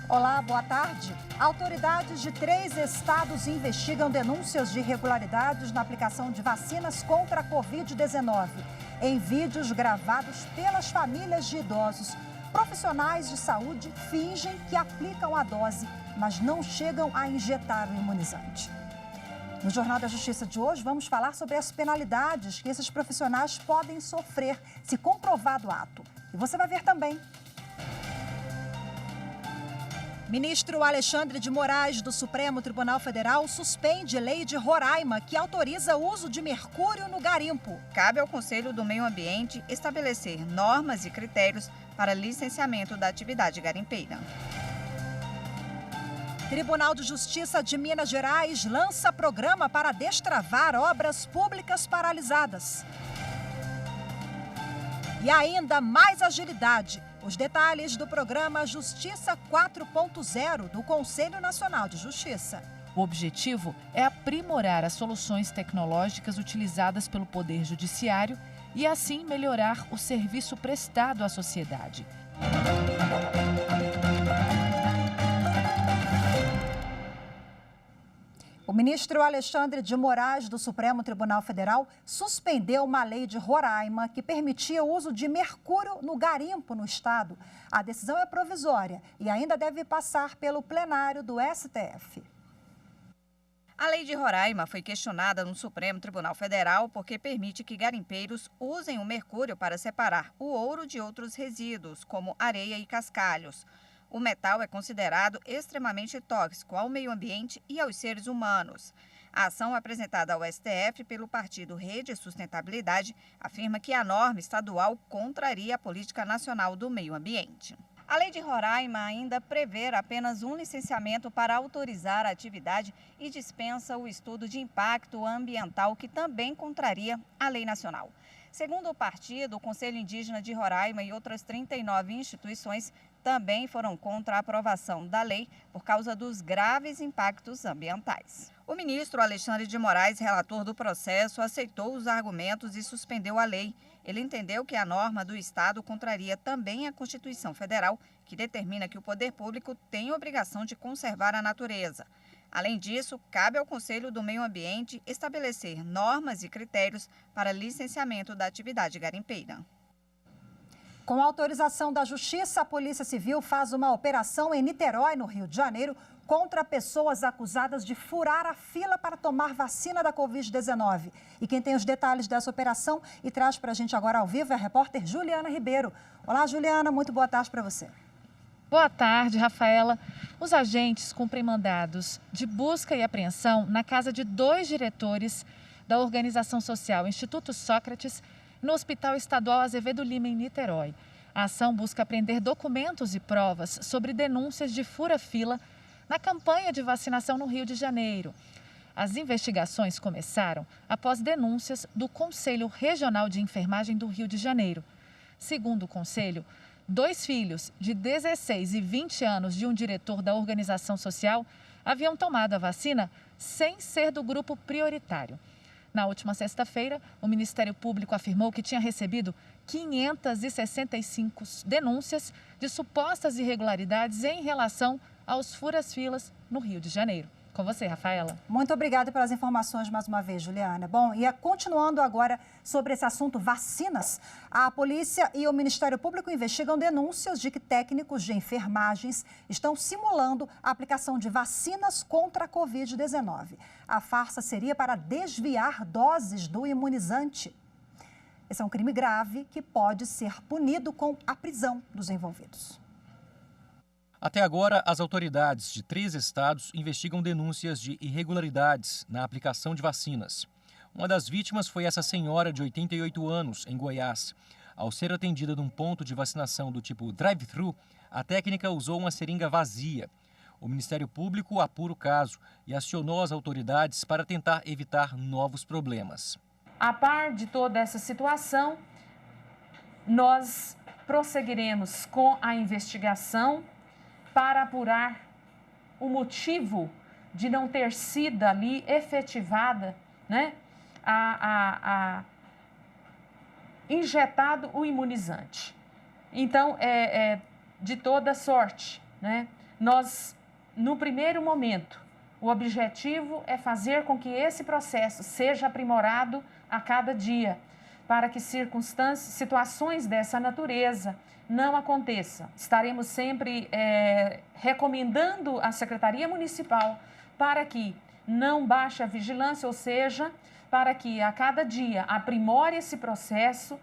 Olá, boa tarde. Autoridades de 3 estados investigam denúncias de irregularidades na aplicação de vacinas contra a Covid-19. Em vídeos gravados pelas famílias de idosos, profissionais de saúde fingem que aplicam a dose, mas não chegam a injetar o imunizante. No Jornal da Justiça de hoje, vamos falar sobre as penalidades que esses profissionais podem sofrer se comprovado o ato. E você vai ver também. Ministro Alexandre de Moraes, do Supremo Tribunal Federal, suspende lei de Roraima que autoriza o uso de mercúrio no garimpo. Cabe ao Conselho do Meio Ambiente estabelecer normas e critérios para licenciamento da atividade garimpeira. Tribunal de Justiça de Minas Gerais lança programa para destravar obras públicas paralisadas. E ainda mais agilidade. Os detalhes do programa Justiça 4.0 do Conselho Nacional de Justiça. O objetivo é aprimorar as soluções tecnológicas utilizadas pelo Poder Judiciário e, assim, melhorar o serviço prestado à sociedade. O ministro Alexandre de Moraes, do Supremo Tribunal Federal, suspendeu uma lei de Roraima que permitia o uso de mercúrio no garimpo no estado. A decisão é provisória e ainda deve passar pelo plenário do STF. A lei de Roraima foi questionada no Supremo Tribunal Federal porque permite que garimpeiros usem o mercúrio para separar o ouro de outros resíduos, como areia e cascalhos. O metal é considerado extremamente tóxico ao meio ambiente e aos seres humanos. A ação apresentada ao STF pelo partido Rede e Sustentabilidade afirma que a norma estadual contraria a política nacional do meio ambiente. A lei de Roraima ainda prevê apenas um licenciamento para autorizar a atividade e dispensa o estudo de impacto ambiental, que também contraria a lei nacional. Segundo o partido, o Conselho Indígena de Roraima e outras 39 instituições também foram contra a aprovação da lei por causa dos graves impactos ambientais. O ministro Alexandre de Moraes, relator do processo, aceitou os argumentos e suspendeu a lei. Ele entendeu que a norma do Estado contraria também a Constituição Federal, que determina que o poder público tem obrigação de conservar a natureza. Além disso, cabe ao Conselho do Meio Ambiente estabelecer normas e critérios para licenciamento da atividade garimpeira. Com autorização da Justiça, a Polícia Civil faz uma operação em Niterói, no Rio de Janeiro, contra pessoas acusadas de furar a fila para tomar vacina da Covid-19. E quem tem os detalhes dessa operação e traz para a gente agora ao vivo é a repórter Juliana Ribeiro. Olá, Juliana, muito boa tarde para você. Boa tarde, Rafaela. Os agentes cumprem mandados de busca e apreensão na casa de 2 diretores da organização social Instituto Sócrates, no Hospital Estadual Azevedo Lima, em Niterói. A ação busca apreender documentos e provas sobre denúncias de fura-fila na campanha de vacinação no Rio de Janeiro. As investigações começaram após denúncias do Conselho Regional de Enfermagem do Rio de Janeiro. Segundo o Conselho, 2 filhos de 16 e 20 anos de um diretor da organização social haviam tomado a vacina sem ser do grupo prioritário. Na última sexta-feira, o Ministério Público afirmou que tinha recebido 565 denúncias de supostas irregularidades em relação aos furas-filas no Rio de Janeiro. Com você, Rafaela. Muito obrigada pelas informações mais uma vez, Juliana. Bom, e continuando agora sobre esse assunto vacinas, a polícia e o Ministério Público investigam denúncias de que técnicos de enfermagens estão simulando a aplicação de vacinas contra a Covid-19. A farsa seria para desviar doses do imunizante. Esse é um crime grave que pode ser punido com a prisão dos envolvidos. Até agora, as autoridades de 3 estados investigam denúncias de irregularidades na aplicação de vacinas. Uma das vítimas foi essa senhora de 88 anos, em Goiás. Ao ser atendida num ponto de vacinação do tipo drive-thru, a técnica usou uma seringa vazia. O Ministério Público apura o caso e acionou as autoridades para tentar evitar novos problemas. A par de toda essa situação, nós prosseguiremos com a investigação para apurar o motivo de não ter sido ali efetivada, né, injetado o imunizante. Então, de toda sorte, né, nós, no primeiro momento, o objetivo é fazer com que esse processo seja aprimorado a cada dia, para que situações dessa natureza não aconteçam. Estaremos sempre recomendando à Secretaria Municipal para que não baixe a vigilância, ou seja, para que a cada dia aprimore esse processo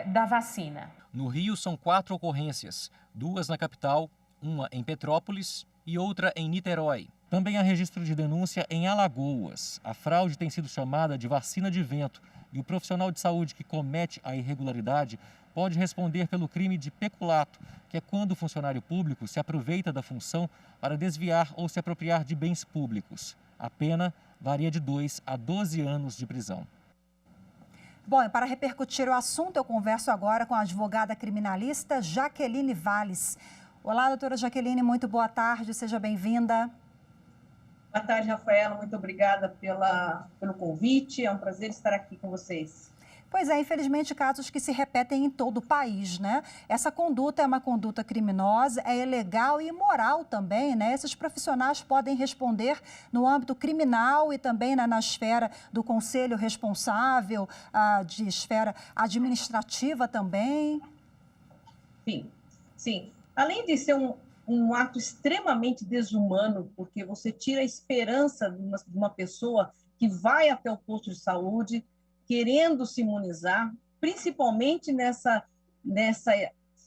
da vacina. No Rio são 4 ocorrências, 2 na capital, uma em Petrópolis e outra em Niterói. Também há registro de denúncia em Alagoas. A fraude tem sido chamada de vacina de vento e o profissional de saúde que comete a irregularidade pode responder pelo crime de peculato, que é quando o funcionário público se aproveita da função para desviar ou se apropriar de bens públicos. A pena varia de 2 a 12 anos de prisão. Bom, e para repercutir o assunto, eu converso agora com a advogada criminalista Jaqueline Valles. Olá, doutora Jaqueline, muito boa tarde, seja bem-vinda. Boa tarde, Rafaela, muito obrigada pelo convite, é um prazer estar aqui com vocês. Pois é, infelizmente, casos que se repetem em todo o país, né? Essa conduta é uma conduta criminosa, é ilegal e imoral também, né? Esses profissionais podem responder no âmbito criminal e também na esfera do conselho responsável, de esfera administrativa também. Sim. Além de ser um ato extremamente desumano, porque você tira a esperança de uma pessoa que vai até o posto de saúde querendo se imunizar, principalmente nessa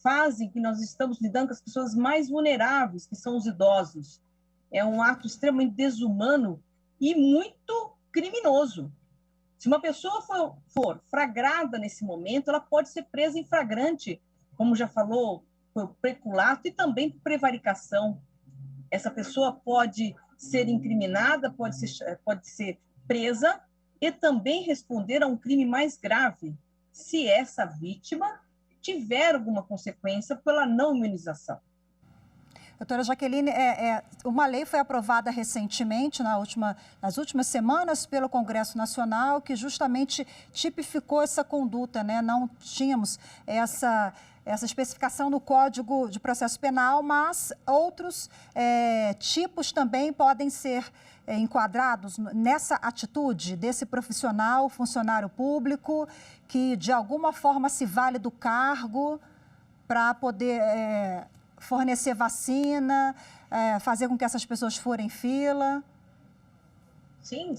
fase em que nós estamos lidando com as pessoas mais vulneráveis, que são os idosos. É um ato extremamente desumano e muito criminoso. Se uma pessoa for flagrada nesse momento, ela pode ser presa em flagrante, como já falou, por peculato e também por prevaricação. Essa pessoa pode ser incriminada, pode ser presa e também responder a um crime mais grave, se essa vítima tiver alguma consequência pela não imunização. Doutora Jaqueline, uma lei foi aprovada recentemente, nas últimas semanas, pelo Congresso Nacional, que justamente tipificou essa conduta, né? Não tínhamos essa especificação no Código de Processo Penal, mas outros tipos também podem ser enquadrados nessa atitude desse profissional, funcionário público, que de alguma forma se vale do cargo para poder fornecer vacina, fazer com que essas pessoas forem fila. Sim.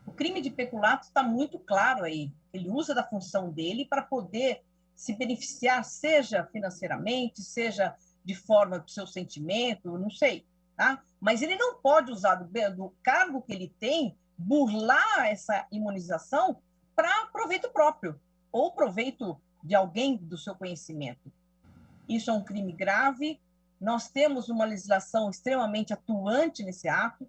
O crime de peculato está muito claro aí. Ele usa da função dele para poder se beneficiar, seja financeiramente, seja de forma do seu sentimento, não sei, tá? Mas ele não pode usar do cargo que ele tem, burlar essa imunização para proveito próprio ou proveito de alguém do seu conhecimento. Isso é um crime grave, nós temos uma legislação extremamente atuante nesse ato,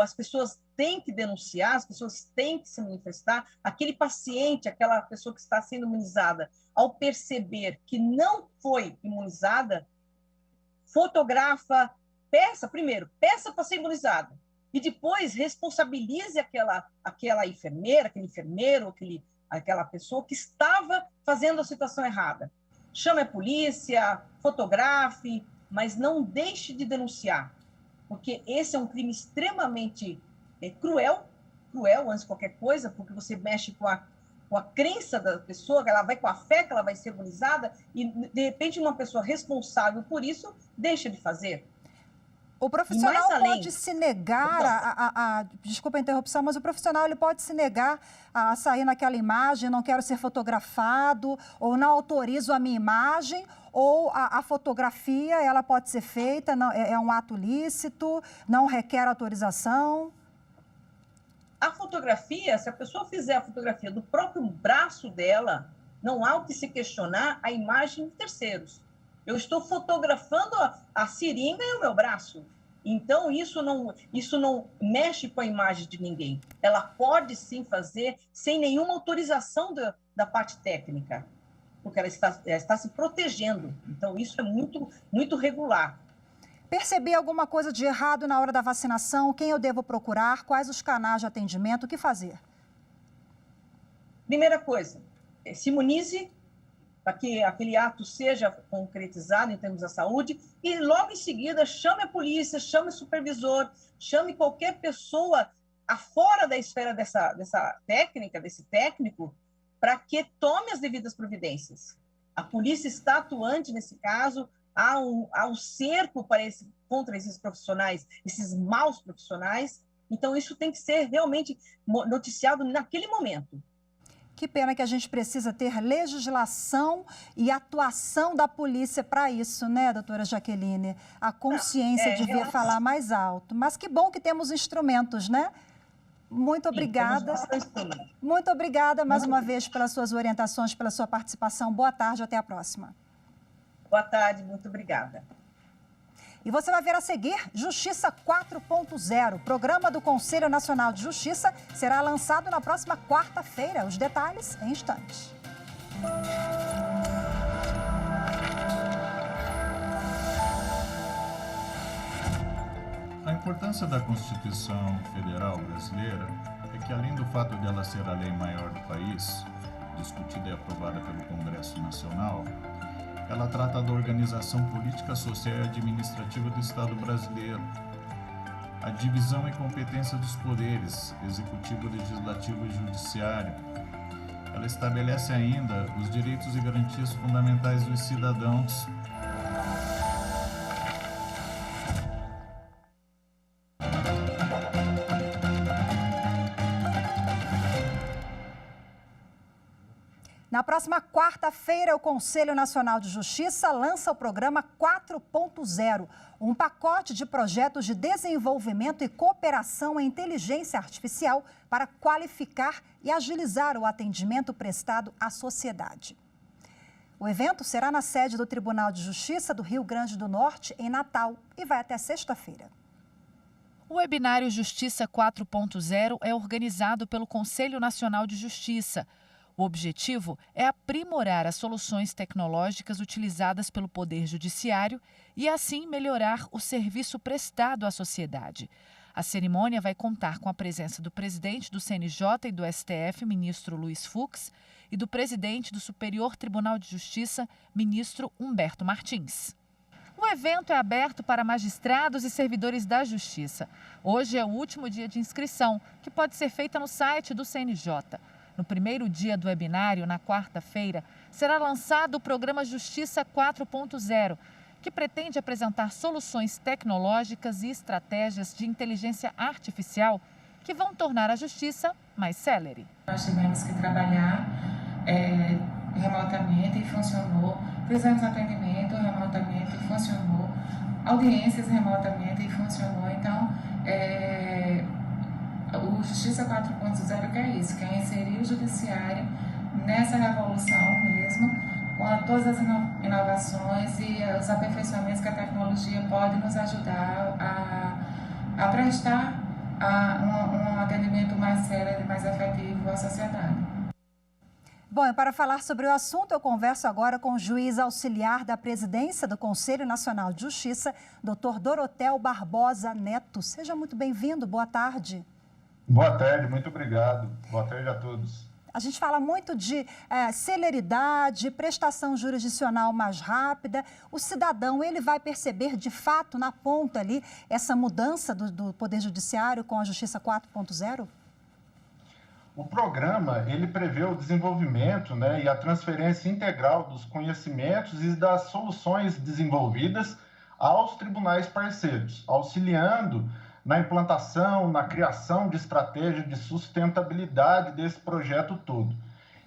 as pessoas têm que denunciar, as pessoas têm que se manifestar. Aquele paciente, aquela pessoa que está sendo imunizada, ao perceber que não foi imunizada, fotografa, peça para ser imunizada e depois responsabilize aquela enfermeira, aquele enfermeiro, aquela pessoa que estava fazendo a situação errada. Chame a polícia, fotografe, mas não deixe de denunciar, porque esse é um crime extremamente cruel antes de qualquer coisa, porque você mexe com a crença da pessoa, ela vai com a fé que ela vai ser imunizada, e de repente uma pessoa responsável por isso deixa de fazer. O profissional pode se negar, desculpa a interrupção, mas o profissional ele pode se negar a sair naquela imagem, não quero ser fotografado, ou não autorizo a minha imagem, ou a fotografia ela pode ser feita, não, é um ato lícito, não requer autorização. A fotografia, se a pessoa fizer a fotografia do próprio braço dela, não há o que se questionar a imagem de terceiros. Eu estou fotografando a seringa e o meu braço. Então, isso não mexe com a imagem de ninguém. Ela pode, sim, fazer sem nenhuma autorização da parte técnica, porque ela está se protegendo. Então, isso é muito, muito regular. Percebi alguma coisa de errado na hora da vacinação? Quem eu devo procurar? Quais os canais de atendimento? O que fazer? Primeira coisa, se imunize para que aquele ato seja concretizado em termos da saúde e logo em seguida chame a polícia, chame o supervisor, chame qualquer pessoa afora da esfera dessa técnica, desse técnico, para que tome as devidas providências. A polícia está atuante nesse caso, há um cerco contra esses profissionais, esses maus profissionais, então isso tem que ser realmente noticiado naquele momento. Que pena que a gente precisa ter legislação e atuação da polícia para isso, né, doutora Jaqueline? A consciência devia falar mais alto. Mas que bom que temos instrumentos, né? Muito obrigada. Muito obrigada mais uma vez pelas suas orientações, pela sua participação. Boa tarde, até a próxima. Boa tarde, muito obrigada. E você vai ver a seguir Justiça 4.0. O programa do Conselho Nacional de Justiça será lançado na próxima quarta-feira. Os detalhes em instantes. A importância da Constituição Federal brasileira é que, além do fato de ela ser a lei maior do país, discutida e aprovada pelo Congresso Nacional, ela trata da organização política, social e administrativa do Estado brasileiro, a divisão e competência dos poderes, executivo, legislativo e judiciário. Ela estabelece ainda os direitos e garantias fundamentais dos cidadãos. Na próxima quarta-feira, o Conselho Nacional de Justiça lança o programa 4.0, um pacote de projetos de desenvolvimento e cooperação em inteligência artificial para qualificar e agilizar o atendimento prestado à sociedade. O evento será na sede do Tribunal de Justiça do Rio Grande do Norte, em Natal, e vai até sexta-feira. O webinário Justiça 4.0 é organizado pelo Conselho Nacional de Justiça. O objetivo é aprimorar as soluções tecnológicas utilizadas pelo Poder Judiciário e, assim, melhorar o serviço prestado à sociedade. A cerimônia vai contar com a presença do presidente do CNJ e do STF, ministro Luiz Fux, e do presidente do Superior Tribunal de Justiça, ministro Humberto Martins. O evento é aberto para magistrados e servidores da Justiça. Hoje é o último dia de inscrição, que pode ser feita no site do CNJ. No primeiro dia do webinário, na quarta-feira, será lançado o programa Justiça 4.0, que pretende apresentar soluções tecnológicas e estratégias de inteligência artificial que vão tornar a justiça mais célere. Nós tivemos que trabalhar remotamente e funcionou, fizemos atendimento remotamente e funcionou, audiências remotamente e funcionou. Então, o Justiça 4.0 que é isso, que é inserir o judiciário nessa revolução mesmo, com todas as inovações e os aperfeiçoamentos que a tecnologia pode nos ajudar a prestar um atendimento mais sério e mais efetivo à sociedade. Bom, e para falar sobre o assunto, eu converso agora com o juiz auxiliar da presidência do Conselho Nacional de Justiça, Dr. Dorotel Barbosa Neto. Seja muito bem-vindo, boa tarde. Boa tarde, muito obrigado. Boa tarde a todos. A gente fala muito de celeridade, prestação jurisdicional mais rápida. O cidadão, ele vai perceber, de fato, na ponta ali, essa mudança do Poder Judiciário com a Justiça 4.0? O programa, ele prevê o desenvolvimento, e a transferência integral dos conhecimentos e das soluções desenvolvidas aos tribunais parceiros, auxiliando na implantação, na criação de estratégia de sustentabilidade desse projeto todo.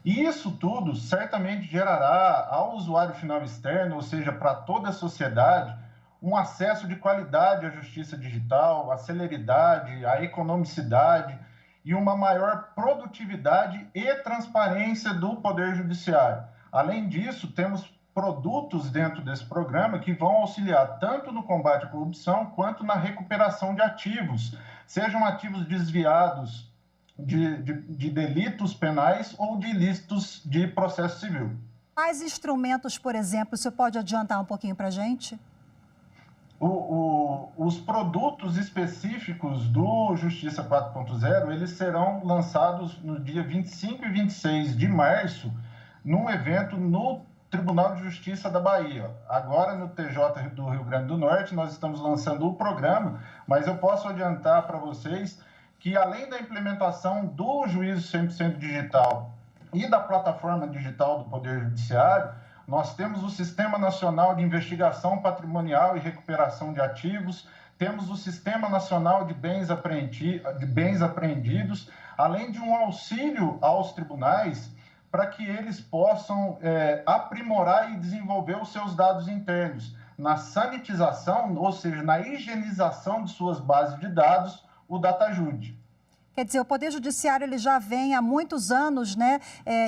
E isso tudo certamente gerará ao usuário final externo, ou seja, para toda a sociedade, um acesso de qualidade à justiça digital, à celeridade, à economicidade e uma maior produtividade e transparência do Poder Judiciário. Além disso, temos produtos dentro desse programa que vão auxiliar tanto no combate à corrupção quanto na recuperação de ativos, sejam ativos desviados de delitos penais ou de ilícitos de processo civil. Quais instrumentos, por exemplo, você pode adiantar um pouquinho para a gente? Os produtos específicos do Justiça 4.0, eles serão lançados no dia 25 e 26 de março, num evento no Tribunal de Justiça da Bahia. Agora, no TJ do Rio Grande do Norte, nós estamos lançando o programa, mas eu posso adiantar para vocês que, além da implementação do juízo 100% digital e da plataforma digital do Poder Judiciário, nós temos o Sistema Nacional de Investigação Patrimonial e Recuperação de Ativos, temos o Sistema Nacional de Bens Apreendidos, além de um auxílio aos tribunais para que eles possam aprimorar e desenvolver os seus dados internos na sanitização, ou seja, na higienização de suas bases de dados, o DataJude. Quer dizer, o Poder Judiciário ele já vem há muitos anos, né,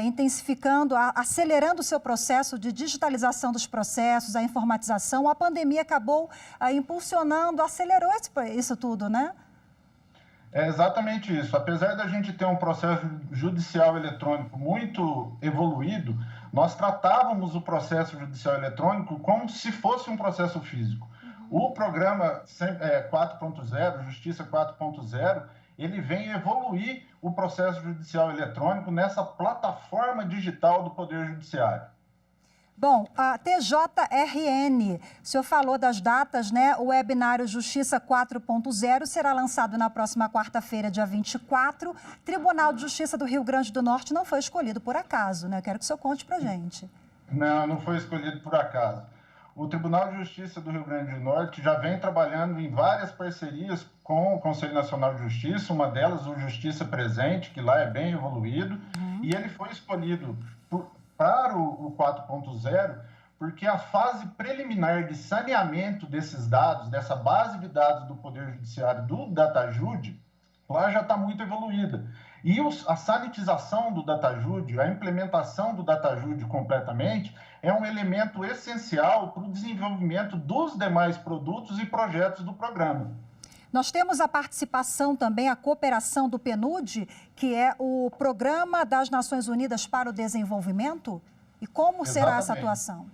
intensificando, acelerando o seu processo de digitalização dos processos, a informatização. A pandemia acabou impulsionando, acelerou isso tudo, né? É exatamente isso. Apesar da gente ter um processo judicial eletrônico muito evoluído, nós tratávamos o processo judicial eletrônico como se fosse um processo físico. O programa 4.0, Justiça 4.0, ele vem evoluir o processo judicial eletrônico nessa plataforma digital do Poder Judiciário. Bom, a TJRN, o senhor falou das datas, né? O webinário Justiça 4.0 será lançado na próxima quarta-feira, dia 24. Tribunal de Justiça do Rio Grande do Norte não foi escolhido por acaso, né? Eu quero que o senhor conte pra gente. Não foi escolhido por acaso. O Tribunal de Justiça do Rio Grande do Norte já vem trabalhando em várias parcerias com o Conselho Nacional de Justiça, uma delas o Justiça Presente, que lá é bem evoluído, e ele foi escolhido para o 4.0 porque a fase preliminar de saneamento desses dados, dessa base de dados do Poder Judiciário, do DataJude, lá já está muito evoluída. E a sanitização do DataJude, a implementação do DataJude completamente, é um elemento essencial para o desenvolvimento dos demais produtos e projetos do programa. Nós temos a participação também, a cooperação do PNUD, que é o Programa das Nações Unidas para o Desenvolvimento. E como será essa atuação?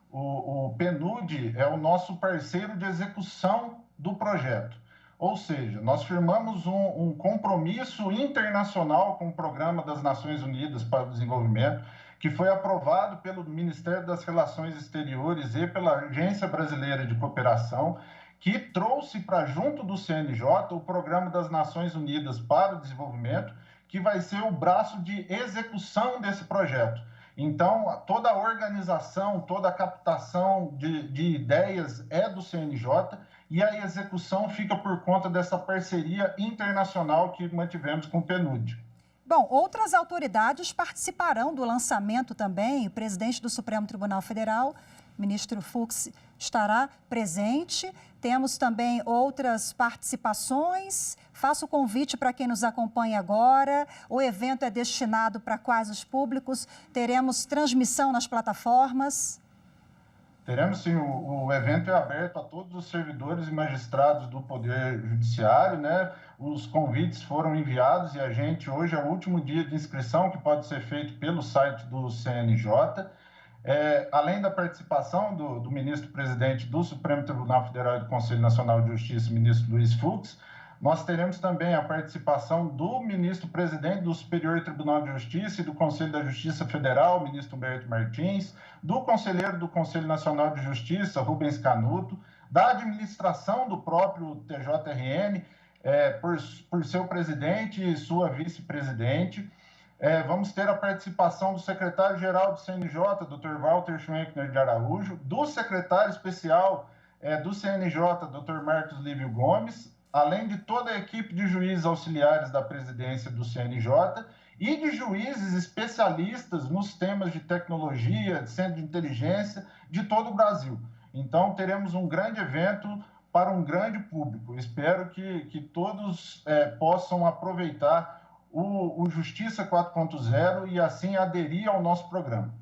O PNUD é o nosso parceiro de execução do projeto. Ou seja, nós firmamos um compromisso internacional com o Programa das Nações Unidas para o Desenvolvimento, que foi aprovado pelo Ministério das Relações Exteriores e pela Agência Brasileira de Cooperação, que trouxe para junto do CNJ o Programa das Nações Unidas para o Desenvolvimento, que vai ser o braço de execução desse projeto. Então, toda a organização, toda a captação de ideias é do CNJ e a execução fica por conta dessa parceria internacional que mantivemos com o PNUD. Bom, outras autoridades participarão do lançamento também. O presidente do Supremo Tribunal Federal, ministro Fux, estará presente. Temos também outras participações. Faço o convite para quem nos acompanha agora. O evento é destinado para quais os públicos? Teremos transmissão nas plataformas? Teremos sim, o evento é aberto a todos os servidores e magistrados do Poder Judiciário, né? Os convites foram enviados e a gente, hoje é o último dia de inscrição, que pode ser feito pelo site do CNJ. Além da participação do ministro-presidente do Supremo Tribunal Federal e do Conselho Nacional de Justiça, ministro Luiz Fux, nós teremos também a participação do ministro-presidente do Superior Tribunal de Justiça e do Conselho da Justiça Federal, ministro Humberto Martins, do conselheiro do Conselho Nacional de Justiça, Rubens Canuto, da administração do próprio TJRN, por seu presidente e sua vice-presidente. Vamos ter a participação do secretário-geral do CNJ, Dr. Walter Schwenkner de Araújo, do secretário especial do CNJ, Dr. Marcos Lívio Gomes, além de toda a equipe de juízes auxiliares da presidência do CNJ e de juízes especialistas nos temas de tecnologia, de centro de inteligência, de todo o Brasil. Então, teremos um grande evento para um grande público. Espero que todos possam aproveitar o Justiça 4.0 e assim aderir ao nosso programa.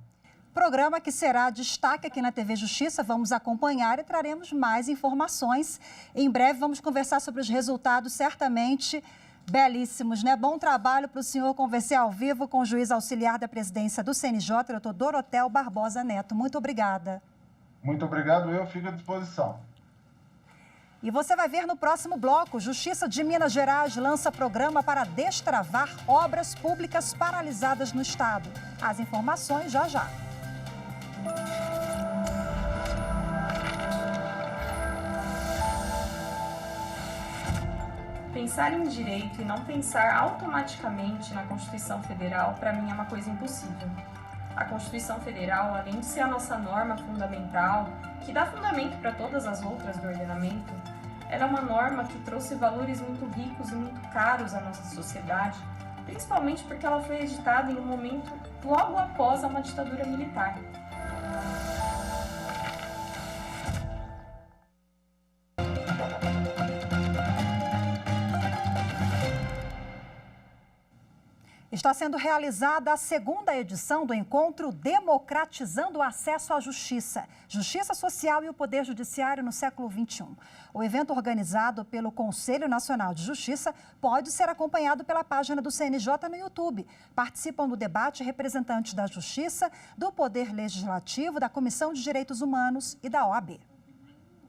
Programa que será destaque aqui na TV Justiça, vamos acompanhar e traremos mais informações. Em breve vamos conversar sobre os resultados, certamente belíssimos, né? Bom trabalho para o senhor conversar ao vivo com o juiz auxiliar da presidência do CNJ, doutor Dorotel Barbosa Neto. Muito obrigada. Muito obrigado, eu fico à disposição. E você vai ver no próximo bloco, Justiça de Minas Gerais lança programa para destravar obras públicas paralisadas no estado. As informações já já. Pensar em direito e não pensar automaticamente na Constituição Federal, para mim, é uma coisa impossível. A Constituição Federal, além de ser a nossa norma fundamental, que dá fundamento para todas as outras do ordenamento, ela é uma norma que trouxe valores muito ricos e muito caros à nossa sociedade, principalmente porque ela foi editada em um momento logo após uma ditadura militar. Está sendo realizada a segunda edição do encontro Democratizando o Acesso à Justiça, Justiça Social e o Poder Judiciário no século XXI. O evento, organizado pelo Conselho Nacional de Justiça, pode ser acompanhado pela página do CNJ no YouTube. Participam do debate representantes da Justiça, do Poder Legislativo, da Comissão de Direitos Humanos e da OAB.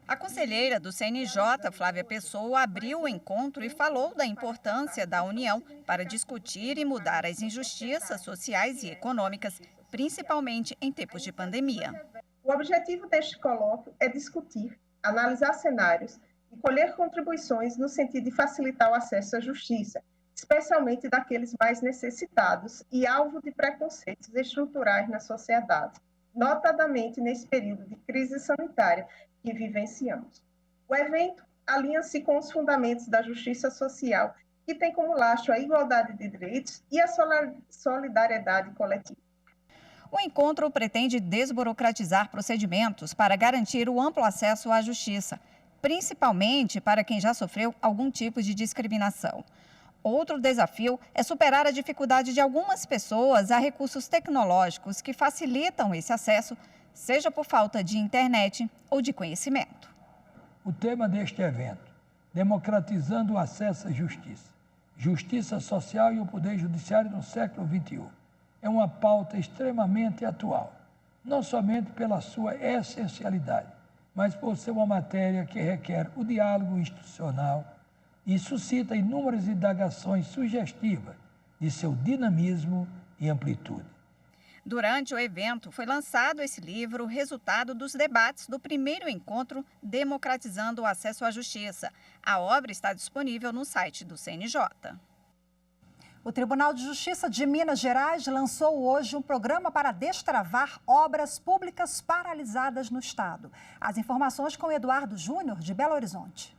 A conselheira do CNJ, Flávia Pessoa, abriu o encontro e falou da importância da união para discutir e mudar as injustiças sociais e econômicas, principalmente em tempos de pandemia. O objetivo deste colóquio é discutir, analisar cenários e colher contribuições no sentido de facilitar o acesso à justiça, especialmente daqueles mais necessitados e alvo de preconceitos estruturais na sociedade, notadamente nesse período de crise sanitária que vivenciamos. O evento alinha-se com os fundamentos da justiça social, que tem como lastro a igualdade de direitos e a solidariedade coletiva. O encontro pretende desburocratizar procedimentos para garantir o amplo acesso à justiça, principalmente para quem já sofreu algum tipo de discriminação. Outro desafio é superar a dificuldade de algumas pessoas a recursos tecnológicos que facilitam esse acesso, seja por falta de internet ou de conhecimento. O tema deste evento, Democratizando o Acesso à Justiça, Justiça Social e o Poder Judiciário no século XXI, é uma pauta extremamente atual, não somente pela sua essencialidade, mas por ser uma matéria que requer o diálogo institucional e suscita inúmeras indagações sugestivas de seu dinamismo e amplitude. Durante o evento, foi lançado esse livro, resultado dos debates do primeiro encontro Democratizando o Acesso à Justiça. A obra está disponível no site do CNJ. O Tribunal de Justiça de Minas Gerais lançou hoje um programa para destravar obras públicas paralisadas no estado. As informações com Eduardo Júnior, de Belo Horizonte.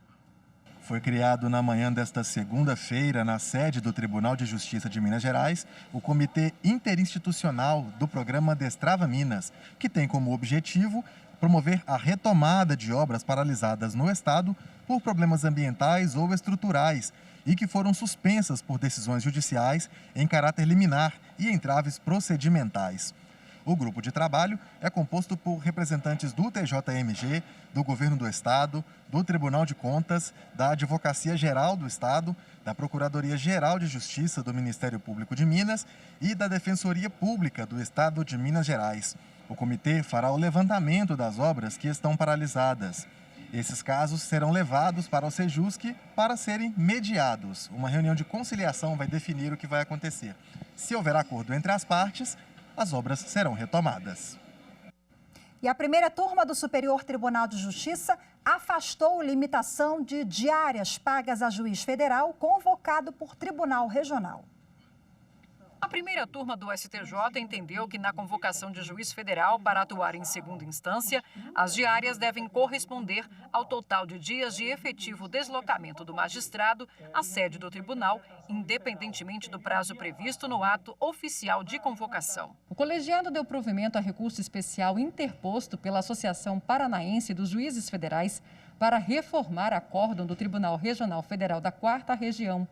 Foi criado na manhã desta segunda-feira, na sede do Tribunal de Justiça de Minas Gerais, o Comitê Interinstitucional do Programa Destrava Minas, que tem como objetivo promover a retomada de obras paralisadas no estado por problemas ambientais ou estruturais e que foram suspensas por decisões judiciais em caráter liminar e entraves procedimentais. O grupo de trabalho é composto por representantes do TJMG, do Governo do Estado, do Tribunal de Contas, da Advocacia Geral do Estado, da Procuradoria-Geral de Justiça do Ministério Público de Minas e da Defensoria Pública do Estado de Minas Gerais. O comitê fará o levantamento das obras que estão paralisadas. Esses casos serão levados para o Sejusc para serem mediados. Uma reunião de conciliação vai definir o que vai acontecer. Se houver acordo entre as partes, as obras serão retomadas. E a primeira turma do Superior Tribunal de Justiça afastou limitação de diárias pagas a juiz federal convocado por tribunal regional. A primeira turma do STJ entendeu que na convocação de juiz federal para atuar em segunda instância, as diárias devem corresponder ao total de dias de efetivo deslocamento do magistrado à sede do tribunal, independentemente do prazo previsto no ato oficial de convocação. O colegiado deu provimento a recurso especial interposto pela Associação Paranaense dos Juízes Federais para reformar acórdão do Tribunal Regional Federal da 4ª Região.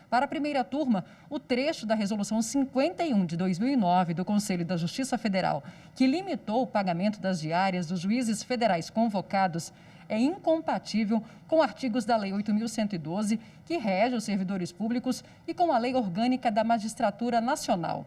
Para a primeira turma, o trecho da Resolução 51 de 2009 do Conselho da Justiça Federal, que limitou o pagamento das diárias dos juízes federais convocados, é incompatível com artigos da Lei 8.112, que rege os servidores públicos, e com a Lei Orgânica da Magistratura Nacional.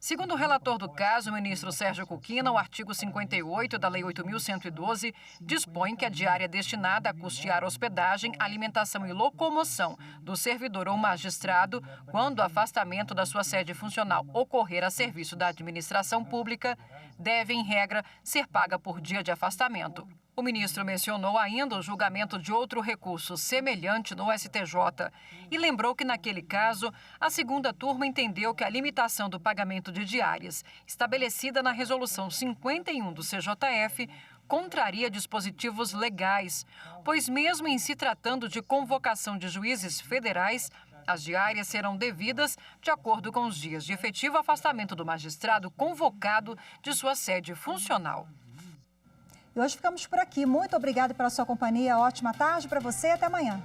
Segundo o relator do caso, o ministro Sérgio Kukina, o artigo 58 da Lei 8.112 dispõe que a diária destinada a custear hospedagem, alimentação e locomoção do servidor ou magistrado, quando o afastamento da sua sede funcional ocorrer a serviço da administração pública, deve, em regra, ser paga por dia de afastamento. O ministro mencionou ainda o julgamento de outro recurso semelhante no STJ e lembrou que, naquele caso, a segunda turma entendeu que a limitação do pagamento de diárias, estabelecida na Resolução 51 do CJF, contraria dispositivos legais, pois mesmo em se tratando de convocação de juízes federais, as diárias serão devidas de acordo com os dias de efetivo afastamento do magistrado convocado de sua sede funcional. E hoje ficamos por aqui. Muito obrigada pela sua companhia. Ótima tarde para você e até amanhã.